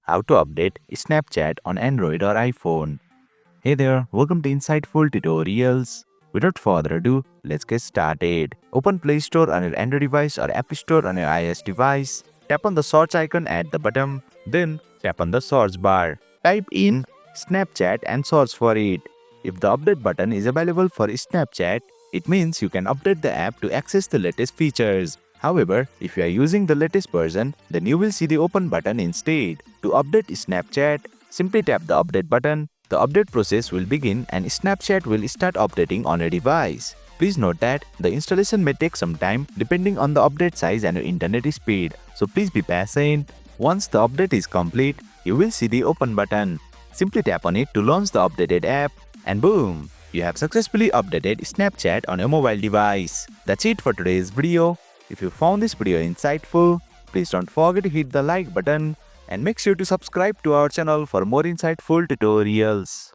how to update Snapchat on Android or iPhone. Hey there, welcome to Insightful Tutorials. Without further ado, let's get started. Open Play Store on your Android device or App Store on your iOS device. Tap on the search icon at the bottom, then tap on the search bar. Type in Snapchat and search for it. If the update button is available for Snapchat, it means you can update the app to access the latest features. However, if you are using the latest version, then you will see the open button instead. To update Snapchat, simply tap the update button. The update process will begin and Snapchat will start updating on your device. Please note that the installation may take some time depending on the update size and your internet speed, so please be patient. Once the update is complete, you will see the open button. Simply tap on it to launch the updated app, and boom! You have successfully updated Snapchat on your mobile device. That's it for today's video. If you found this video insightful, please don't forget to hit the like button and make sure to subscribe to our channel for more insightful tutorials.